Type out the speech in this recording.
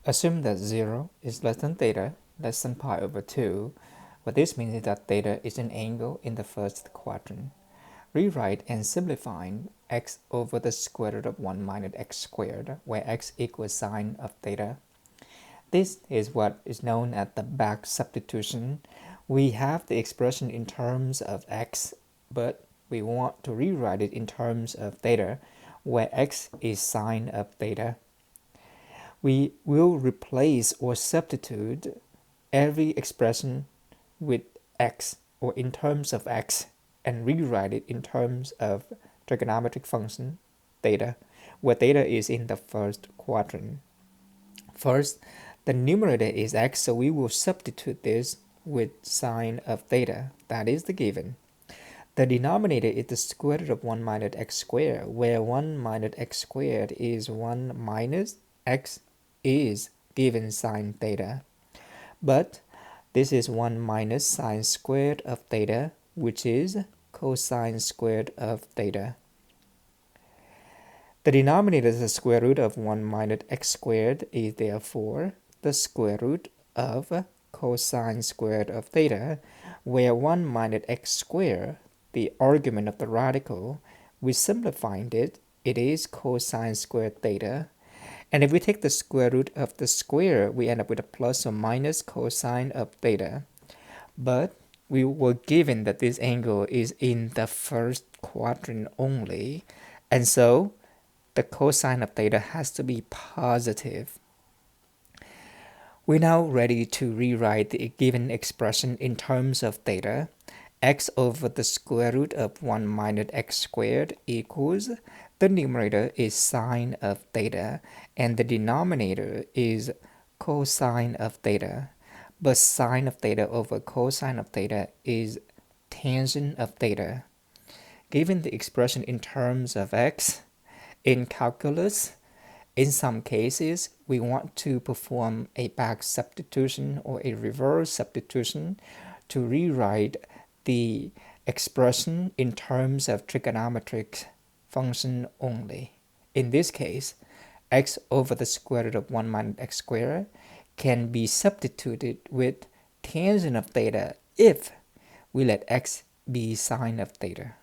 Assume that 0 is less than theta, less than pi over 2. What this means is that theta is an angle in the first quadrant. Rewrite and simplify x over the square root of 1 minus x squared, where x equals sine of theta. This is what is known as the back substitution. We have the expression in terms of x, but we want to rewrite it in terms of theta, where x is sine of theta. We will replace or substitute every expression with x or in terms of x and rewrite it in terms of trigonometric function theta, where theta is in the first quadrant. First, the numerator is x, so we will substitute this with sine of theta. That is the given. The denominator is the square root of 1 minus x squared, where 1 minus x squared is 1 minus x is given sine theta. But this is 1 minus sine squared of theta, which is cosine squared of theta. The denominator is the square root of 1 minus x squared is therefore the square root of cosine squared of theta, where 1 minus x squared, the argument of the radical, we simplified it is cosine squared theta. And if we take the square root of the square, we end up with a plus or minus cosine of theta. But we were given that this angle is in the first quadrant only, and so the cosine of theta has to be positive. We're now ready to rewrite the given expression in terms of theta. X over the square root of 1 minus x squared equals, the numerator is sine of theta and the denominator is cosine of theta. But sine of theta over cosine of theta is tangent of theta. Given the expression in terms of x, in calculus, in some cases, we want to perform a back substitution or a reverse substitution to rewrite the expression in terms of trigonometric function only. In this case, x over the square root of 1 minus x squared can be substituted with tangent of theta if we let x be sine of theta.